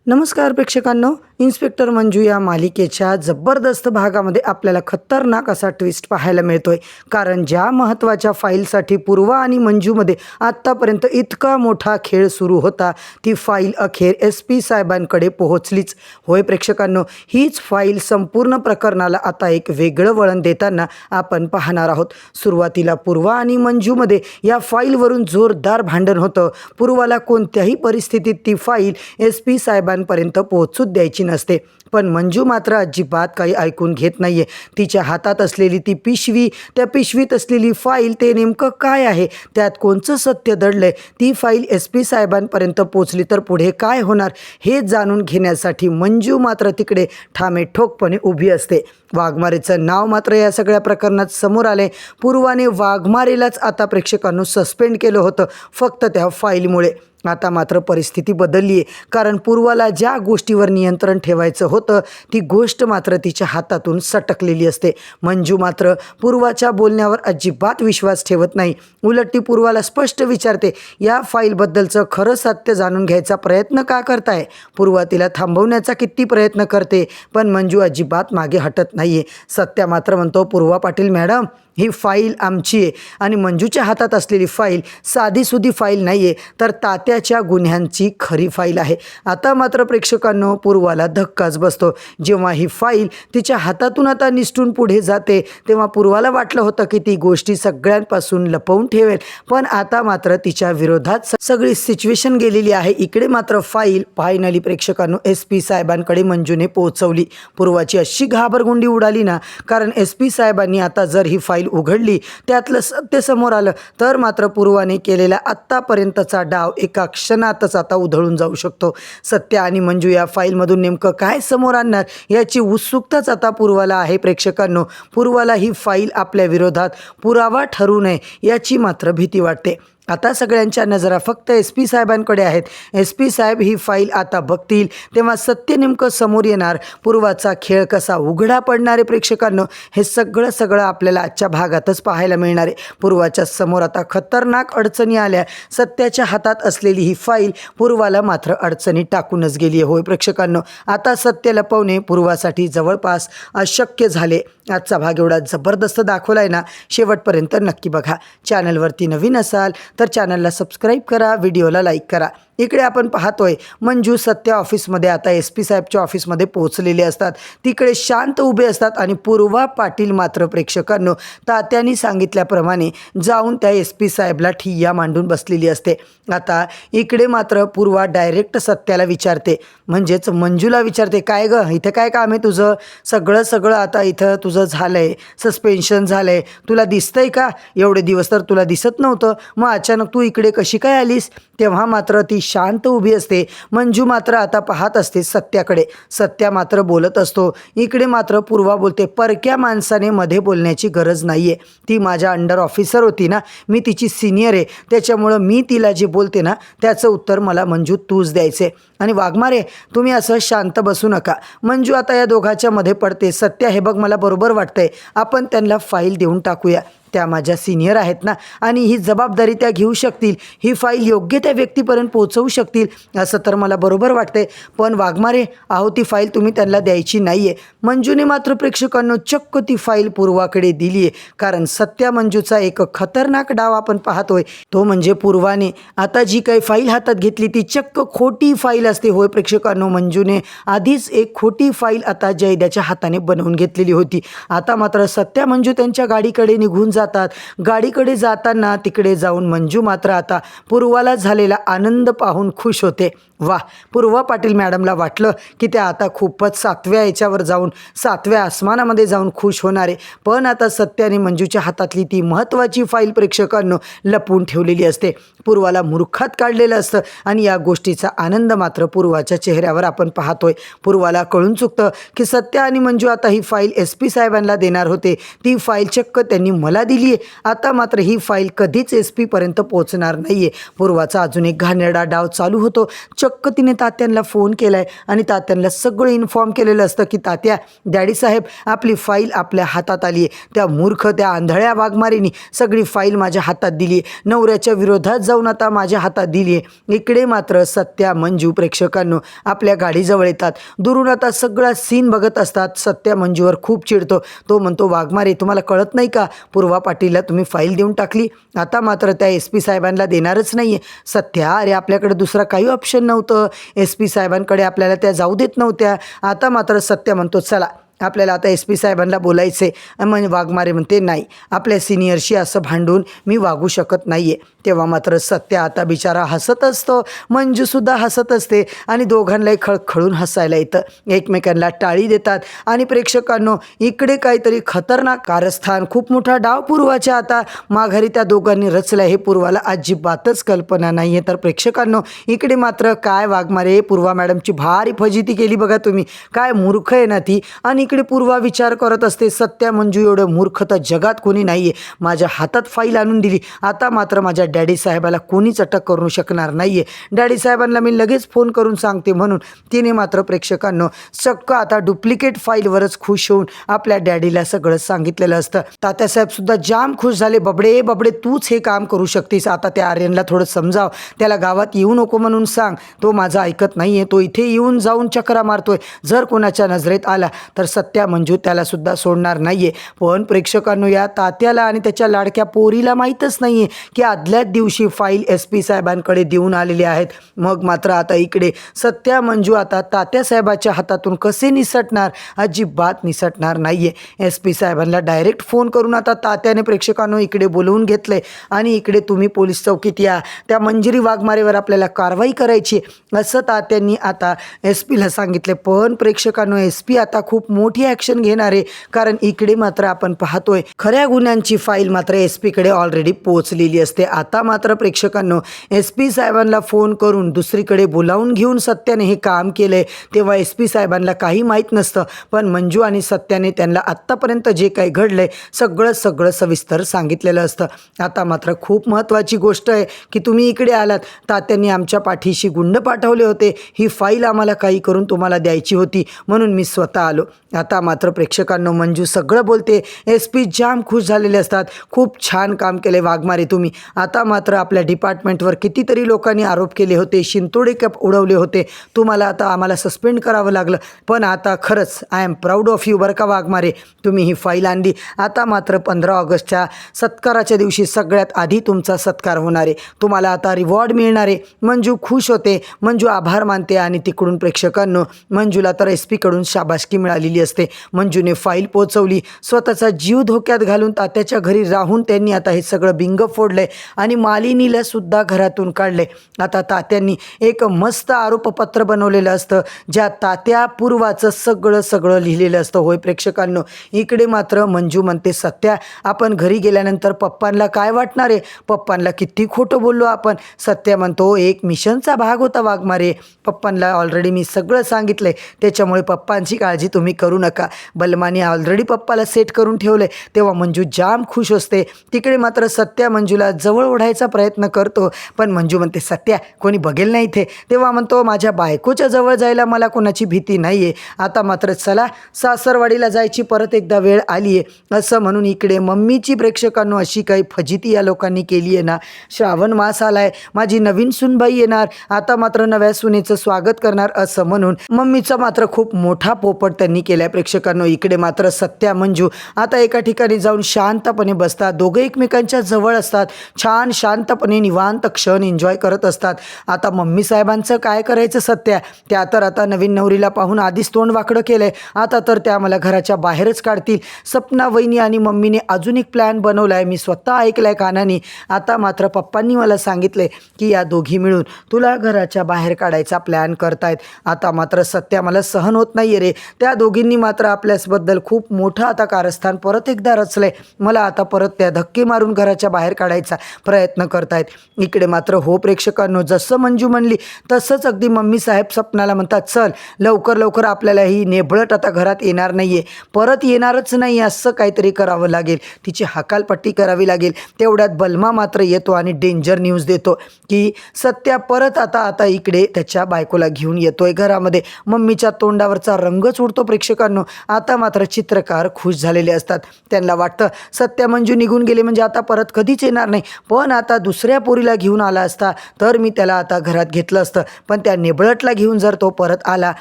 नमस्कार प्रेक्षकांनो, इन्स्पेक्टर मंजू या मालिकेच्या जबरदस्त भागामध्ये आपल्याला खतरनाक असा ट्विस्ट पाहायला मिळतोय. कारण ज्या महत्त्वाच्या फाईलसाठी पूर्वा आणि मंजूमध्ये आत्तापर्यंत इतका मोठा खेळ सुरू होता, ती फाईल अखेर SP साहेबांकडे पोहोचलीच. होय प्रेक्षकांनो, हीच फाईल संपूर्ण प्रकरणाला आता एक वेगळं वळण देताना आपण पाहणार आहोत. सुरुवातीला पूर्वा आणि मंजूमध्ये या फाईलवरून जोरदार भांडण होतं. पूर्वाला कोणत्याही परिस्थितीत ती फाईल SP साहेबांपर्यंत पोहोचूच द्यायची नसते, पण मंजू मात्र अजिबात काही ऐकून घेत नाहीये. तिच्या हातात असलेली ती पिशवी, त्या पिशवीत असलेली फाईल, ते नेमकं काय आहे, त्यात कोणचं सत्य दडलंय, ती फाईल SP साहेबांपर्यंत पोचली तर पुढे काय होणार हे जाणून घेण्यासाठी मंजू मात्र तिकडे ठामेठोकपणे उभी असते. वाघमारेचं नाव मात्र या सगळ्या प्रकरणात समोर आले. पूर्वाने वाघमारेलाच आता प्रेक्षकांनो सस्पेंड केलं होतं, फक्त त्या फाईलमुळे. आता मात्र परिस्थिती बदलली आहे, कारण पूर्वाला ज्या गोष्टीवर नियंत्रण ठेवायचं होतं ती गोष्ट मात्र तिच्या हातातून सटकलेली असते. मंजू मात्र पूर्वाच्या बोलण्यावर अजिबात विश्वास ठेवत नाही. उलट ती पूर्वाला स्पष्ट विचारते, या फाईलबद्दलचं खरं सत्य जाणून घ्यायचा प्रयत्न का करताय? पूर्वा तिला थांबवण्याचा किती प्रयत्न करते, पण मंजू अजिबात मागे हटत नाही आहे. सत्या मात्र म्हणतो, पूर्वा पाटील मॅडम, ही फाईल आमची आहे आणि मंजूच्या हातात असलेली फाईल साधीसुधी फाईल नाही आहे, तर तात्याच्या गुन्ह्यांची खरी फाईल आहे. आता मात्र प्रेक्षकांनो पूर्वाला धक्काच बसतो. जेव्हा ही फाईल तिच्या हातातून आता निसटून पुढे जाते, तेव्हा पूर्वाला वाटलं होतं की ती गोष्टी सगळ्यांपासून लपवून ठेवेल, पण आता मात्र तिच्या विरोधात सगळी सिच्युएशन गेलेली आहे. इकडे मात्र फाईल फायनली प्रेक्षकांनो SP साहेबांकडे मंजूने पोहोचवली. पूर्वाची अशी घाबरगुंडी उडाली ना, कारण SP साहेबांनी आता जर ही फाईल उघडली, त्यातलं सत्य समोर आलं, तर मात्र पूर्वाने केलेला आत्तापर्यंतचा डाव एका क्षणातच आता उधळून जाऊ शकतो. सत्य आणि मंजू या फाईलमधून नेमकं काय समोर आणणार याची उत्सुकताच आता पूर्वाला आहे. प्रेक्षकांनो, पूर्वाला ही फाईल आपल्या विरोधात पुरावा ठरू नये याची मात्र भीती वाटते. आता सगळ्यांच्या नजरा फक्त SP साहेबांकडे आहेत. SP साहेब ही फाईल आता बघतील, तेव्हा सत्य नेमकं समोर येणार. पूर्वाचा खेळ कसा उघडा पडणार आहे प्रेक्षकांनो, हे सगळं आपल्याला आजच्या भागातच पाहायला मिळणार आहे. पूर्वाच्या समोर आता खतरनाक अडचणी आल्या. सत्याच्या हातात असलेली ही फाईल पूर्वाला मात्र अडचणीत टाकूनच गेली आहे. होय प्रेक्षकांनो, आता सत्य लपवणे पूर्वासाठी जवळपास अशक्य झाले. आजचा भाग एवढा जबरदस्त दाखवला आहे ना, शेवटपर्यंत नक्की बघा. चॅनलवरती नवीन असाल तर चॅनलला सबस्क्राईब करा, व्हिडिओला लाईक करा. इकडे आपण पाहतोय मंजू सत्य ऑफिसमध्ये आता SP साहेबच्या ऑफिसमध्ये पोहोचलेले असतात. तिकडे शांत उभे असतात आणि पूर्वा पाटील मात्र प्रेक्षकांनो तात्यांनी सांगितल्याप्रमाणे जाऊन त्या SP साहेबला ठिय्या मांडून बसलेली असते. आता इकडे मात्र पूर्वा डायरेक्ट सत्याला विचारते, म्हणजेच मंजूला विचारते, काय गं, इथं काय काम आहे तुझं? सगळं आता इथं तुझं झालंय, सस्पेन्शन झालंय, तुला दिसतंय का? एवढे दिवस तर तुला दिसत नव्हतं, मग अचानक तू इकडे कशी काय आलीस? तेव्हा मात्र ती शांत उभी असते. मंजू मात्र आता पाहत असते सत्याकडे. सत्या मात्र बोलत असतो. इकडे मात्र पूर्वा बोलते, परक्या माणसाने मध्ये बोलण्याची गरज नाही आहे. ती माझ्या अंडर ऑफिसर होती ना, मी तिची सिनियर आहे, त्याच्यामुळं मी तिला जे बोलते ना त्याचं उत्तर मला मंजू तूच द्यायचे. आणि वाघमारे, तुम्ही असं शांत बसू नका. मंजू आता या दोघांच्या मध्ये पडते. सत्या, हे बघ, मला बरोबर वाटतंय, आपण त्यांना फाईल देऊन टाकूया. त्या माझ्या सिनियर आहेत ना, आणि ही जबाबदारी त्या घेऊ शकतील, ही फाईल योग्य त्या व्यक्तीपर्यंत पोहोचवू शकतील, असं तर मला बरोबर वाटतंय. पण वाघमारे, अहो, ती फाईल तुम्ही त्यांना द्यायची नाही आहे. मंजूने मात्र प्रेक्षकांनो चक्क ती फाईल पूर्वाकडे दिली आहे. कारण सत्या मंजूचा एक खतरनाक डाव आपण पाहतोय, तो म्हणजे पूर्वाने आता जी काही फाईल हातात घेतली ती चक्क खोटी फाईल असते. होय प्रेक्षकांनो, मंजूने आधीच एक खोटी फाईल आता जयद्याच्या हाताने बनवून घेतलेली होती. आता मात्र सत्या मंजू त्यांच्या गाडीकडे निघून जातात. गाडीकडे जाताना तिकडे जाऊन मंजू मात्र आता पूर्वाला झालेला आनंद पाहून खुश होते. वाह, पूर्वा पाटील मॅडमला वाटलं की त्या आता खूपच 7व्या याच्यावर जाऊन 7व्या आसमानामध्ये जाऊन खुश होणारे, पण आता सत्याने मंजूच्या हातातली ती महत्त्वाची फाईल प्रेक्षकांनो लपवून ठेवलेली असते. पूर्वाला मूर्खात काढलेलं असतं आणि या गोष्टीचा आनंद मात्र पूर्वाच्या चेहऱ्यावर आपण पाहतोय. पूर्वाला कळून चुकतं की सत्या आणि मंजू आता ही फाईल SP साहेबांना देणार होते. ती फाईल चक्क त्यांनी मला दिली आहे. आता मात्र ही फाईल कधीच SP पर्यंत पोहोचणार नाहीये. पूर्वाचा अजून एक घाणेरडा डाव चालू होतो. चक्क तिने तात्यांना फोन केलाय आणि तात्यांना सगळं इन्फॉर्म केलेलं असतं की तात्या, डॅडी साहेब, आपली फाईल आपल्या हातात आली आहे. त्या मूर्ख, त्या आंधळ्या वाघमारेनी सगळी फाईल माझ्या हातात दिली आहे. नवऱ्याच्या विरोधात जाऊन आता माझ्या हातात दिली आहे. इकडे मात्र सत्या, मंजू प्रेक्षकांनो आपल्या गाडीजवळ येतात. दुरून आता सगळा सीन बघत असतात. सत्या मंजूवर खूप चिडतो. तो म्हणतो, वाघमारे, तुम्हाला कळत नाही का? पूर्वा पाटीलला तुम्ही फाईल देऊन टाकली, आता मात्र त्या SP साहेबांना देणारच नाही आहे. सत्या, अरे आपल्याकडे दुसरा काही ऑप्शन नव्हतं. SP साहेबांकडे आपल्याला त्या जाऊ देत नव्हत्या. आता मात्र सत्या म्हणतो, चला आपल्याला आता SP साहेबांना बोलायचे. म्हणजे वाघमारे म्हणते, नाही, आपल्या सिनियरशी असं भांडून मी वागू शकत नाही आहे. तेव्हा मात्र सत्या आता बिचारा हसत असतो. मंजूसुद्धा हसत असते आणि दोघांनाही खळखळून हसायला येतं. एकमेकांना टाळी देतात आणि प्रेक्षकांनो इकडे काहीतरी खतरनाक कारस्थान, खूप मोठा डाव पूर्वाच्या आता माघारी त्या दोघांनी रचला. हे पूर्वाला अजिबातच कल्पना नाही आहे. तर प्रेक्षकांनो इकडे मात्र काय वाघमारे, पूर्वा मॅडमची भारी फजिती केली बघा तुम्ही. काय मूर्ख आहे ना ती. आणि इकडे पूर्वा विचार करत असते, सत्या, मंजू एवढं मूर्ख तर जगात कोणी नाही आहे. माझ्या हातात फाईल आणून दिली, आता मात्र माझ्या डॅडी साहेबाला कोणीच अटक करू शकणार नाही आहे. डॅडी साहेबांना मी लगेच फोन करून सांगते. म्हणून तिने मात्र प्रेक्षकांनो चक्क आता डुप्लिकेट फाईलवरच खुश होऊन आपल्या डॅडीला सगळं सांगितलेलं असतं. तात्यासाहेबसुद्धा जाम खुश झाले. बबडे बबडे, तूच हे काम करू शकतीस. आता त्या आर्यनला थोडं समजाव, त्याला गावात येऊ नको म्हणून सांग. तो माझा ऐकत नाही आहे. तो इथे येऊन जाऊन चक्रा मारतोय. जर कोणाच्या नजरेत आला तर सत्या, मंजू त्यालासुद्धा सोडणार नाही आहे. पण प्रेक्षकांनो या तात्याला आणि त्याच्या लाडक्या पोरीला माहीतच नाही आहे की आदल्याच दिवशी फाईल SP साहेबांकडे देऊन आलेली आहेत. मग मात्र आता इकडे सत्या, मंजू आता तात्यासाहेबाच्या हातातून कसे निसटणार? अजिबात निसटणार नाही आहे. SP साहेबांना डायरेक्ट फोन करून आता तात्याने प्रेक्षकांनो इकडे बोलवून घेतले आणि इकडे तुम्ही पोलीस चौकीत या, त्या मंजिरी वाघमारेवर आपल्याला कारवाई करायची असं तात्यांनी आता SPला सांगितले. पण प्रेक्षकांनो SP आता खूप मोठी ॲक्शन घेणार आहे. कारण इकडे मात्र आपण पाहतोय खऱ्या गुन्ह्यांची फाईल मात्र SPकडे ऑलरेडी पोहोचलेली असते. आता मात्र प्रेक्षकांनो SP साहेबांना फोन करून दुसरीकडे बोलावून घेऊन सत्याने हे काम केलंय. तेव्हा SP साहेबांना काही माहीत नसतं. पण मंजू आणि सत्याने त्यांना आत्तापर्यंत जे काही घडलंय सगळं सविस्तर सांगितलेलं असतं. आता मात्र खूप महत्त्वाची गोष्ट आहे की तुम्ही इकडे आलात. तात्यांनी आमच्या पाठीशी गुंड पाठवले होते. ही फाईल आम्हाला काही करून तुम्हाला द्यायची होती, म्हणून मी स्वतः आलो. आता मात्र प्रेक्षकांनो मंजू सगळं बोलते. SP जाम खुश झालेले असतात. खूप छान काम केले वाघमारे तुम्ही. आता मात्र आपल्या डिपार्टमेंटवर कितीतरी लोकांनी आरोप केले होते, शिंतोडे कप उडवले होते. तुम्हाला आता आम्हाला सस्पेंड करावं लागलं. पण आता खरंच I am proud of you बरं का वाघमारे. तुम्ही ही फाईल आणली. आता मात्र 15 ऑगस्टच्या सत्काराच्या दिवशी सगळ्यात आधी तुमचा सत्कार होणार आहे. तुम्हाला आता रिवॉर्ड मिळणार आहे. मंजू खुश होते. मंजू आभार मानते आणि तिकडून प्रेक्षकांनो मंजूला तर SP कडून शाबासकी मिळालेली असते. मंजूने फाईल पोचवली. स्वतःचा जीव धोक्यात घालून तात्याच्या घरी राहून त्यांनी आता हे सगळं बिंग फोडलंय आणि मालिनीला सुद्धा घरातून काढले. आता तात्यांनी एक मस्त आरोपपत्र बनवलेलं असतं, ज्या तात्या पूर्वाचं सगळं लिहिलेलं असतं. होय प्रेक्षकांनो इकडे मात्र मंजू म्हणते, सत्या, आपण घरी गेल्यानंतर पप्पांना काय वाटणार आहे? पप्पांना किती खोटं बोललो आपण. सत्या म्हणतो, एक मिशनचा भाग होता वाघमारे. पप्पांना ऑलरेडी मी सगळं सांगितलंय, त्याच्यामुळे पप्पांची काळजी तुम्ही करू नका. बलमाने ऑलरेडी पप्पाला सेट करून ठेवले. तेव्हा मंजू जाम खुश असते. तिकडे मात्र सत्या मंजूला जवळ ओढायचा प्रयत्न करतो. पण मंजू म्हणते, सत्या, कोणी बघेल नाही इथे. तेव्हा म्हणतो, माझ्या बायकोच्या जवळ जायला मला कोणाची भीती नाही आहे. आता मात्र चला सासरवाडीला जायची परत एकदा वेळ आली आहे असं म्हणून इकडे मम्मीची प्रेक्षकांनो अशी काही फजिती या लोकांनी केली आहे ना. श्रावण मास आलाय, माझी नवीन सूनबाई येणार. आता मात्र नव्या सुनेचं स्वागत करणार असं म्हणून मम्मीचा मात्र खूप मोठा पोपट त्यांनी केलाय. प्रेक्षकांनो इकडे मात्र सत्या, मंजू आता एका ठिकाणी जाऊन शांतपणे बसतात. दोघे एकमेकांच्या जवळ असतात. छान शांतपणे निवांत क्षण एन्जॉय करत असतात. आता मम्मी साहेबांचं काय करायचं सत्या? त्या तर आता नवीन नवरीला पाहून आधीच तोंड वाकडं केलंय. आता तर त्या मला घराच्या बाहेरच काढतील. सपना वहिनी आणि मम्मीने अजून एक प्लॅन बनवलाय, मी स्वतः ऐकलाय कानाने. आता मात्र पप्पांनी मला सांगितलंय की या दोघी मिळून तुला घराच्या बाहेर काढायचा प्लॅन करतायत. आता मात्र सत्या, मला सहन होत नाहीये रे. त्या दोघींनी गोष्टींनी मात्र आपल्याबद्दल खूप मोठं आता कारस्थान परत एकदा रचलंय. मला आता परत त्या धक्के मारून घराच्या बाहेर काढायचा प्रयत्न करतायत. इकडे मात्र हो प्रेक्षकांनो, जसं मंजू म्हणली तसंच अगदी मम्मी साहेब सपनाला म्हणतात, चल लवकर लवकर आपल्याला ही नेबळट आता घरात येणार नाहीये, परत येणारच नाही, असं काहीतरी करावं लागेल, तिची हकालपट्टी करावी लागेल. तेवढ्यात बलमा मात्र येतो आणि डेंजर न्यूज देतो की सत्या परत आता इकडे त्याच्या बायकोला घेऊन येतोय घरामध्ये. मम्मीच्या तोंडावरचा रंगच उडतो प्रेक्षकांनो. आता मात्र चित्रकार खुश झालेले असतात. त्यांना वाटतं सत्या मंजू निघून गेले म्हणजे आता परत कधीच येणार नाही, पण आता दुसऱ्या पोरीला घेऊन आला असता तर मी त्याला आता घरात घेतलं असतं, पण त्या नेबळटला घेऊन जर तो परत आला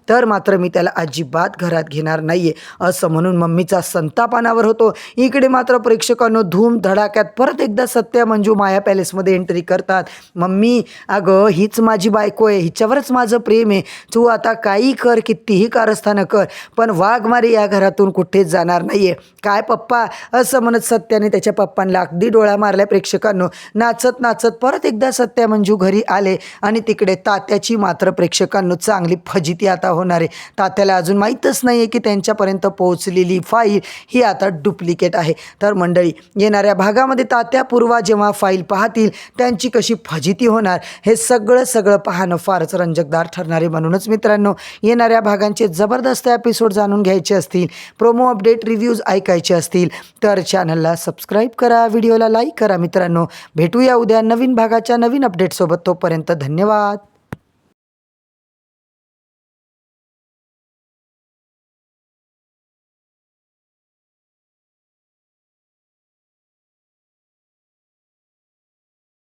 तर मात्र मी त्याला अजिबात घरात घेणार नाहीये, असं म्हणून मम्मीचा संतापानावर होतो. इकडे मात्र प्रेक्षकांनो धूम धडाक्यात परत एकदा सत्या मंजू माया पॅलेसमध्ये एंट्री करतात. मम्मी अगं हीच माझी बायको आहे, हिच्यावरच माझं प्रेम आहे, तू आता काही कर, कितीही कारस्थानं कर, पण वाघमारे या घरातून कुठेच जाणार नाहीये. काय पप्पा, असं म्हणत सत्याने त्याच्या पप्पांना अगदी डोळा मारल्या. प्रेक्षकांनो नाचत नाचत परत एकदा सत्या मंजू घरी आले आणि तिकडे तात्याची मात्र प्रेक्षकांनो चांगली फजिती आता होणार आहे. तात्याला अजून माहीतच नाही आहे की त्यांच्यापर्यंत पोहोचलेली फाईल ही आता डुप्लिकेट आहे. तर मंडळी, येणाऱ्या भागामध्ये तात्या पूर्वा जेव्हा फाईल पाहतील त्यांची कशी फजिती होणार हे सगळं पाहणं फारच रंजकदार ठरणार आहे. म्हणूनच मित्रांनो, येणाऱ्या भागांचे जबरदस्त एपिसोड जाणून घ्यायचे असतील, प्रोमो अपडेट रिव्ह्यूज ऐकायचे असतील तर चॅनलला सबस्क्राईब करा, व्हिडिओला लाईक करा. मित्रांनो, भेटूया उद्या नवीन भागाच्या नवीन अपडेटसोबत. तोपर्यंत धन्यवाद.